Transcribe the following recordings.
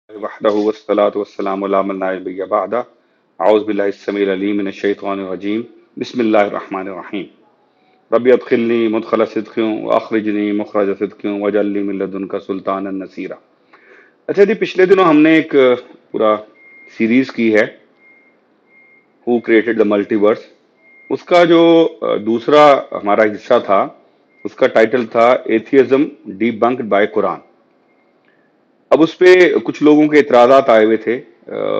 وحده والصلاة والسلام على من لا نبي بعده أعوذ بالله السميع العليم من الشيطان الرجيم بسم الله الرحمن الرحيم ربي ادخلني مدخل صدق واخرجني مخرج صدق واجعل لي من لدنك سلطانا نصيرا. اچھا جی، پچھلے دنوں ہم نے ایک پورا سیریز کی ہے ہو کریٹڈ دا ملٹیورس. اس کا جو دوسرا ہمارا حصہ تھا اس کا ٹائٹل تھا ایتھیزم ڈی بنکڈ بائی قرآن. اب اس پہ کچھ لوگوں کے اعتراضات آئے ہوئے تھے.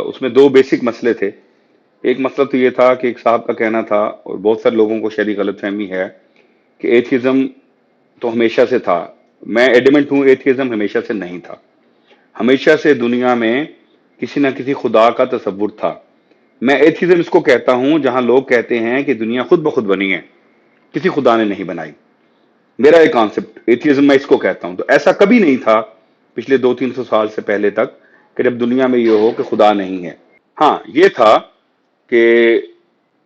اس میں دو بیسک مسئلے تھے. ایک مسئلہ تو یہ تھا کہ ایک صاحب کا کہنا تھا، اور بہت سارے لوگوں کو شاید غلط فہمی ہے، کہ ایتھیزم تو ہمیشہ سے تھا. میں ایڈیمنٹ ہوں، ایتھیزم ہمیشہ سے نہیں تھا. ہمیشہ سے دنیا میں کسی نہ کسی خدا کا تصور تھا. میں ایتھیزم اس کو کہتا ہوں جہاں لوگ کہتے ہیں کہ دنیا خود بخود بنی ہے، کسی خدا نے نہیں بنائی. میرا ایک کانسیپٹ ایتھیزم میں اس کو کہتا ہوں. تو ایسا کبھی نہیں تھا پچھلے 200-300 سال سے پہلے تک کہ جب دنیا میں یہ ہو کہ خدا نہیں ہے. ہاں یہ تھا کہ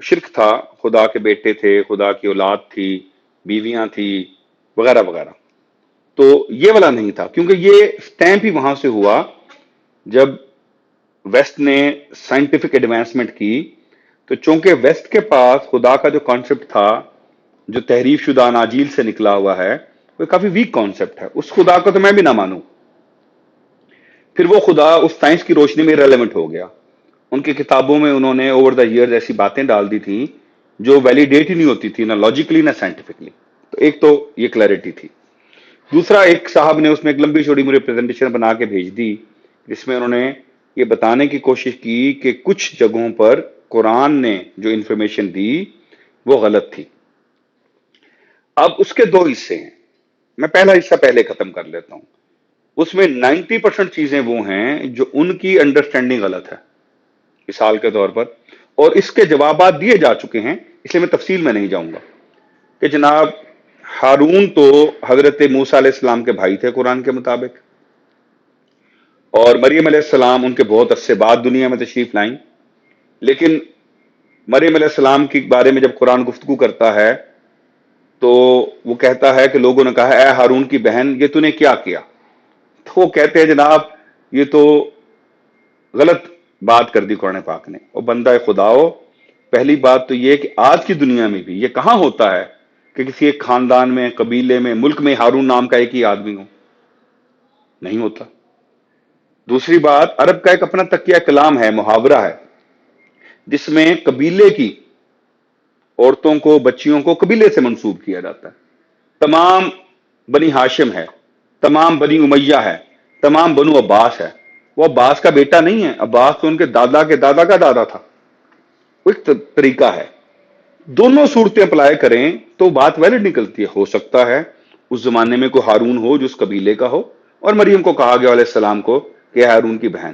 شرک تھا، خدا کے بیٹے تھے، خدا کی اولاد تھی، بیویاں تھی، وغیرہ وغیرہ. تو یہ والا نہیں تھا، کیونکہ یہ سٹیمپ ہی وہاں سے ہوا جب ویسٹ نے سائنٹیفک ایڈوانسمنٹ کی. تو چونکہ ویسٹ کے پاس خدا کا جو کانسیپٹ تھا، جو تحریف شدہ اناجیل سے نکلا ہوا ہے، وہ کافی ویک کانسیپٹ ہے. اس خدا کو تو میں بھی نہ مانوں. پھر وہ خدا اس سائنس کی روشنی میں ریلیونٹ ہو گیا. ان کی کتابوں میں انہوں نے اوور دا ایئرز ایسی باتیں ڈال دی تھیں جو ویلیڈیٹ ہی نہیں ہوتی تھی، نہ لاجیکلی نہ سائنٹیفکلی. تو ایک تو یہ کلیئرٹی تھی. دوسرا، ایک صاحب نے اس میں ایک لمبی چوڑی مجھے پریزنٹیشن بنا کے بھیج دی جس میں انہوں نے یہ بتانے کی کوشش کی کہ کچھ جگہوں پر قرآن نے جو انفارمیشن دی وہ غلط تھی. اب اس کے دو حصے ہیں. میں پہلا حصہ پہلے ختم کر لیتا ہوں. اس میں 90% چیزیں وہ ہیں جو ان کی انڈرسٹینڈنگ غلط ہے، مثال کے طور پر. اور اس کے جوابات دیے جا چکے ہیں، اس لیے میں تفصیل میں نہیں جاؤں گا. کہ جناب ہارون تو حضرت موسیٰ علیہ السلام کے بھائی تھے قرآن کے مطابق، اور مریم علیہ السلام ان کے بہت عرصے بعد دنیا میں تشریف لائیں. لیکن مریم علیہ السلام کے بارے میں جب قرآن گفتگو کرتا ہے تو وہ کہتا ہے کہ لوگوں نے کہا اے ہارون کی بہن، یہ تو نے کیا کیا؟ تو وہ کہتے ہیں جناب یہ تو غلط بات کر دی قرآن پاک نے. اور بندہ خدا ہو، پہلی بات تو یہ کہ آج کی دنیا میں بھی یہ کہاں ہوتا ہے کہ کسی ایک خاندان میں، قبیلے میں، ملک میں ہارون نام کا ایک ہی آدمی ہو. نہیں ہوتا. دوسری بات، عرب کا ایک اپنا تکیہ کلام ہے، محاورہ ہے، جس میں قبیلے کی عورتوں کو، بچیوں کو قبیلے سے منسوب کیا جاتا ہے. تمام بنی ہاشم ہے، تمام بنی امیہ ہے، تمام بنو عباس ہے. وہ عباس کا بیٹا نہیں ہے، عباس تو ان کے دادا کے دادا کا دادا تھا. وہ ایک طریقہ ہے. دونوں صورتیں اپلائی کریں تو بات ویلڈ نکلتی ہے. ہو سکتا ہے اس زمانے میں کوئی ہارون ہو جو اس قبیلے کا ہو، اور مریم کو کہا گیا علیہ السلام کو کہ ہارون کی بہن.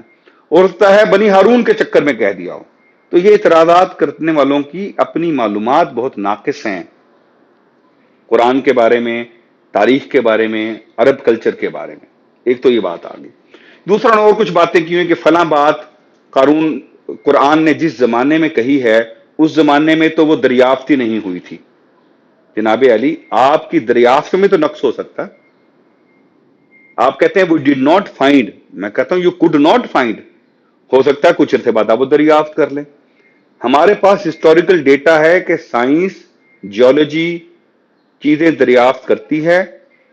ہو سکتا ہے بنی ہارون کے چکر میں کہہ دیا ہو. تو یہ اعتراضات کرنے والوں کی اپنی معلومات بہت ناقص ہیں قرآن کے بارے میں، تاریخ کے بارے میں، عرب کلچر کے بارے میں. ایک تو یہ بات آ گئی. دوسرا، اور کچھ باتیں کی ہیں کہ فلاں بات قرآن نے جس زمانے میں کہی ہے اس زمانے میں تو وہ دریافت ہی نہیں ہوئی تھی. جناب علی، آپ کی دریافت میں تو نقص ہو سکتا ہے. آپ کہتے ہیں we did not find، میں کہتا ہوں you could not find. ہو سکتا ہے کچھ عرصے بعد آپ وہ دریافت کر لیں. ہمارے پاس ہسٹوریکل ڈیٹا ہے کہ سائنس، جیولوجی چیزیں دریافت کرتی ہے،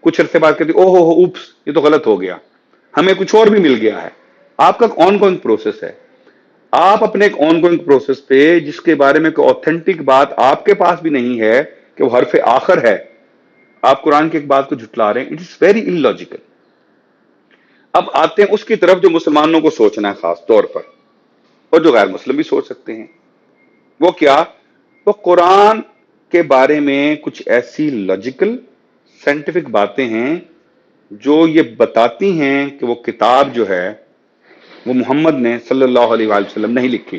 کچھ عرصے بعد کہتی او ہو اوپس یہ تو غلط ہو گیا، ہمیں کچھ اور بھی مل گیا ہے. آپ کا آن گوئنگ پروسیس ہے. آپ اپنے ایک آن گوئنگ پروسیس پہ جس کے بارے میں کوئی اوتھینٹک بات آپ کے پاس بھی نہیں ہے کہ وہ حرف آخر ہے، آپ قرآن کی ایک بات کو جھٹلا رہے ہیں. It is very in logical. اب آتے ہیں اس کی طرف جو مسلمانوں کو سوچنا ہے خاص طور پر، اور جو غیر مسلم بھی سوچ سکتے ہیں. وہ کیا؟ وہ قرآن کے بارے میں کچھ ایسی لاجیکل سائنٹیفک باتیں ہیں جو یہ بتاتی ہیں کہ وہ کتاب جو ہے وہ محمد نے صلی اللہ علیہ وآلہ وسلم نہیں لکھی،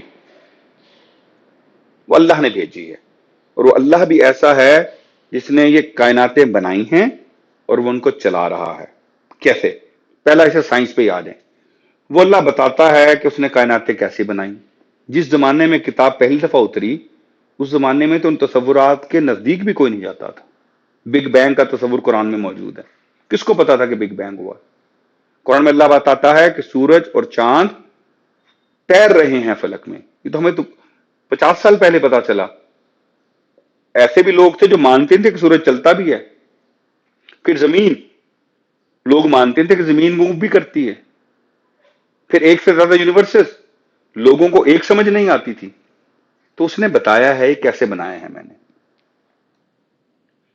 وہ اللہ نے بھیجی ہے. اور وہ اللہ بھی ایسا ہے جس نے یہ کائناتیں بنائی ہیں اور وہ ان کو چلا رہا ہے. کیسے؟ پہلا اسے سائنس پہ ہی آ جائیں. وہ اللہ بتاتا ہے کہ اس نے کائناتیں کیسے بنائیں. جس زمانے میں کتاب پہلی دفعہ اتری اس زمانے میں تو ان تصورات کے نزدیک بھی کوئی نہیں جاتا تھا. بگ بینگ کا تصور قرآن میں موجود ہے. کس کو پتا تھا کہ بگ بینگ ہوا؟ قرآن میں اللہ بتاتا ہے کہ سورج اور چاند تیر رہے ہیں فلک میں. یہ تو ہمیں تو 50 سال پہلے پتا چلا. ایسے بھی لوگ تھے جو مانتے تھے کہ سورج چلتا بھی ہے. پھر زمین، لوگ مانتے تھے کہ زمین موو بھی کرتی ہے. پھر ایک سے زیادہ یونیورسز، لوگوں کو ایک سمجھ نہیں آتی تھی. تو اس نے بتایا ہے کیسے بنایا ہے. میں نے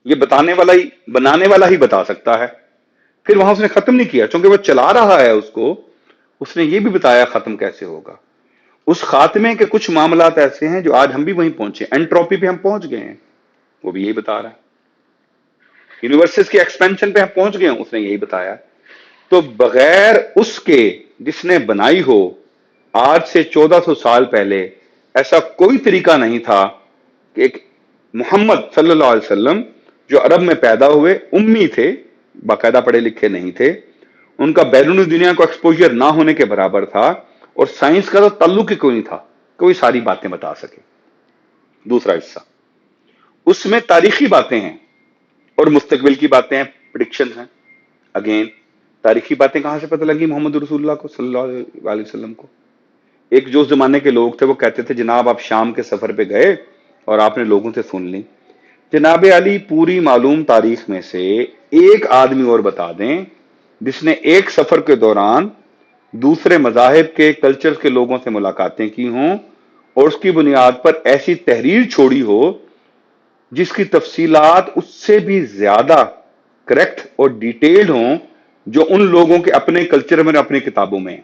یہ بنانے والا ہی بتا سکتا ہے. پھر وہاں اس نے ختم نہیں کیا، چونکہ وہ چلا رہا ہے اس کو. اس نے یہ بھی بتایا ختم کیسے ہوگا. اس خاتمے کے کچھ معاملات ایسے ہیں جو آج ہم بھی وہیں پہنچے. انٹروپی پہ ہم پہنچ گئے ہیں، وہ بھی یہی بتا رہا ہے. یونیورسز کے ایکسپینشن پہ ہم پہنچ گئے ہیں، اس نے یہی بتایا. تو بغیر اس کے جس نے بنائی ہو، آج سے 1400 سال پہلے ایسا کوئی طریقہ نہیں تھا کہ ایک محمد صلی اللہ علیہ وسلم جو عرب میں پیدا ہوئے، امی تھے، باقاعدہ پڑھے لکھے نہیں تھے، ان کا بیرونی دنیا کو ایکسپوجر نہ ہونے کے برابر تھا، اور سائنس کا تو تعلق ہی کوئی نہیں تھا کوئی ساری باتیں بتا سکے. دوسرا حصہ اس میں تاریخی باتیں ہیں اور مستقبل کی باتیں ہیں، پریڈکشن ہیں. اگین تاریخی باتیں کہاں سے پتہ لگی محمد رسول اللہ کو صلی اللہ علیہ وسلم کو؟ ایک جو زمانے کے لوگ تھے وہ کہتے تھے جناب آپ شام کے سفر پہ گئے اور آپ نے لوگوں سے سن لی. جناب علی پوری معلوم تاریخ میں سے ایک آدمی اور بتا دیں جس نے ایک سفر کے دوران دوسرے مذاہب کے کلچر کے لوگوں سے ملاقاتیں کی ہوں اور اس کی بنیاد پر ایسی تحریر چھوڑی ہو جس کی تفصیلات اس سے بھی زیادہ کریکٹ اور ڈیٹیلڈ ہوں جو ان لوگوں کے اپنے کلچر میں اپنی کتابوں میں.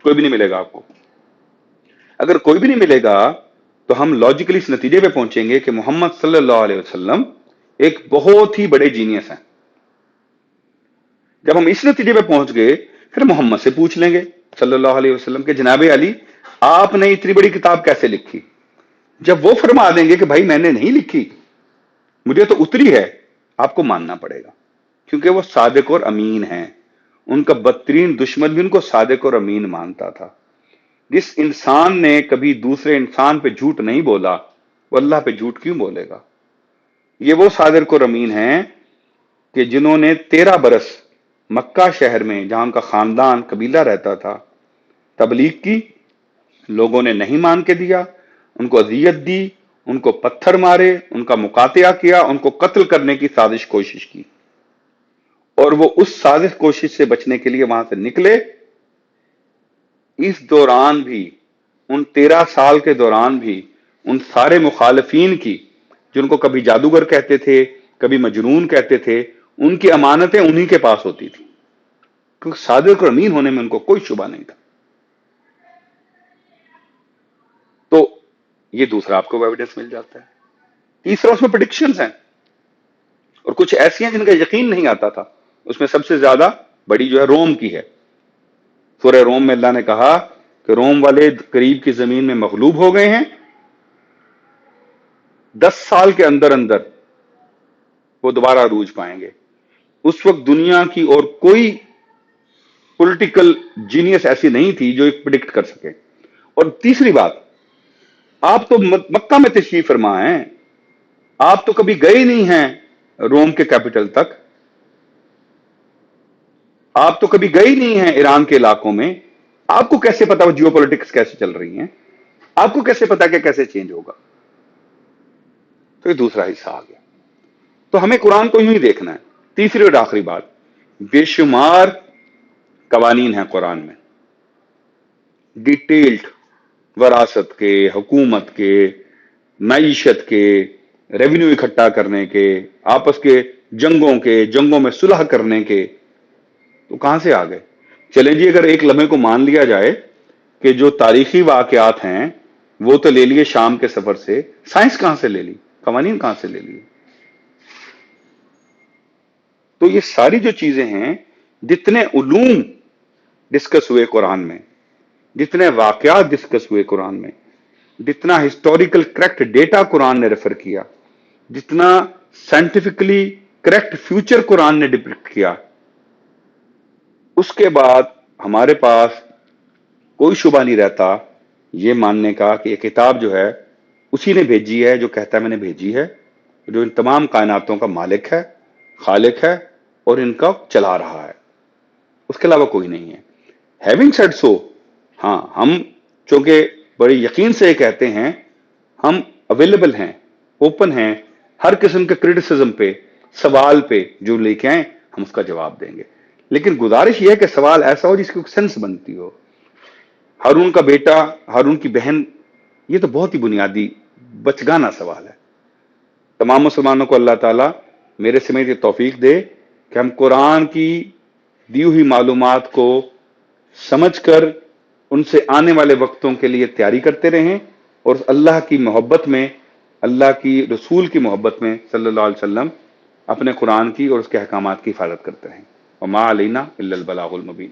کوئی بھی نہیں ملے گا آپ کو. اگر کوئی بھی نہیں ملے گا تو ہم لاجیکلی اس نتیجے پہ پہنچیں گے کہ محمد صلی اللہ علیہ وسلم ایک بہت ہی بڑے جینیس ہیں. جب ہم اس نتیجے پہ پہنچ گئے پھر محمد سے پوچھ لیں گے صلی اللہ علیہ وسلم کہ جناب علی آپ نے اتنی بڑی کتاب کیسے لکھی؟ جب وہ فرما دیں گے کہ بھائی میں نے نہیں لکھی، مجھے تو اتری ہے، آپ کو ماننا پڑے گا، کیونکہ وہ صادق اور امین ہیں. ان کا بدترین دشمن بھی ان کو صادق اور امین مانتا تھا. جس انسان نے کبھی دوسرے انسان پہ جھوٹ نہیں بولا وہ اللہ پہ جھوٹ کیوں بولے گا؟ یہ وہ صادق اور امین ہیں کہ جنہوں نے 13 برس مکہ شہر میں جہاں ان کا خاندان قبیلہ رہتا تھا تبلیغ کی، لوگوں نے نہیں مان کے دیا، ان کو اذیت دی، ان کو پتھر مارے، ان کا مقاطعہ کیا، ان کو قتل کرنے کی سازش کوشش کی، اور وہ اس سازش کوشش سے بچنے کے لیے وہاں سے نکلے. اس دوران بھی، ان 13 سال کے دوران بھی ان سارے مخالفین کی، جن کو کبھی جادوگر کہتے تھے کبھی مجنون کہتے تھے، ان کی امانتیں انہی کے پاس ہوتی تھی، کیونکہ صادق اور امین ہونے میں ان کو کوئی شبہ نہیں تھا. تو یہ دوسرا آپ کو ایویڈنس مل جاتا ہے. تیسرا اس میں پریڈکشنز ہیں، اور کچھ ایسی ہیں جن کا یقین نہیں آتا تھا. اس میں سب سے زیادہ بڑی جو ہے روم کی ہے. سورہ روم میں اللہ نے کہا کہ روم والے قریب کی زمین میں مغلوب ہو گئے ہیں، 10 سال کے اندر اندر وہ دوبارہ عروج پائیں گے. اس وقت دنیا کی اور کوئی پولیٹیکل جینیس ایسی نہیں تھی جو ایک پریڈکٹ کر سکے. اور تیسری بات، آپ تو مکہ میں تشریف فرما ہیں، آپ تو کبھی گئے نہیں ہیں روم کے کیپٹل تک، آپ تو کبھی گئے نہیں ہیں ایران کے علاقوں میں، آپ کو کیسے پتا وہ جیو پولیٹکس کیسے چل رہی ہیں؟ آپ کو کیسے پتا کہ کیسے چینج ہوگا؟ تو یہ دوسرا حصہ آ گیا. تو ہمیں قرآن کو یوں ہی دیکھنا ہے. تیسری اور آخری بات، بے شمار قوانین ہیں قرآن میں، ڈیٹیلڈ، وراثت کے، حکومت کے، معیشت کے، ریونیو اکٹھا کرنے کے، آپس کے جنگوں کے، جنگوں میں صلح کرنے کے. تو کہاں سے آ گئے؟ چلیں جی اگر ایک لمحے کو مان لیا جائے کہ جو تاریخی واقعات ہیں وہ تو لے لیے شام کے سفر سے، سائنس کہاں سے لے لی؟ قوانین کہاں سے لے لیے؟ تو یہ ساری جو چیزیں ہیں، جتنے علوم ڈسکس ہوئے قرآن میں، جتنے واقعات ڈسکس ہوئے قرآن میں، جتنا ہسٹوریکل کریکٹ ڈیٹا قرآن نے ریفر کیا، جتنا سائنٹیفکلی کریکٹ فیوچر قرآن نے ڈپکٹ کیا، اس کے بعد ہمارے پاس کوئی شبہ نہیں رہتا یہ ماننے کا کہ یہ کتاب جو ہے اسی نے بھیجی ہے جو کہتا ہے میں نے بھیجی ہے، جو ان تمام کائناتوں کا مالک ہے، خالق ہے، اور ان کا چلا رہا ہے. اس کے علاوہ کوئی نہیں ہے. ہیونگ سیڈ سو، ہاں ہم چونکہ بڑے یقین سے یہ کہتے ہیں، ہم اویلیبل ہیں، اوپن ہیں ہر قسم کے کرٹیسزم پہ، سوال پہ جو لے کے آئیں ہم اس کا جواب دیں گے. لیکن گزارش یہ ہے کہ سوال ایسا ہو جس کی سینس بنتی ہو. ہارون کا بیٹا، ہارون کی بہن، یہ تو بہت ہی بنیادی بچگانہ سوال ہے. تمام مسلمانوں کو اللہ تعالیٰ میرے سمیت یہ توفیق دے کہ ہم قرآن کی دی ہوئی معلومات کو سمجھ کر ان سے آنے والے وقتوں کے لیے تیاری کرتے رہیں، اور اللہ کی محبت میں، اللہ کی رسول کی محبت میں صلی اللہ علیہ وسلم اپنے قرآن کی اور اس کے احکامات کی حفاظت کرتے رہیں. وما علینا الا البلاغ المبین.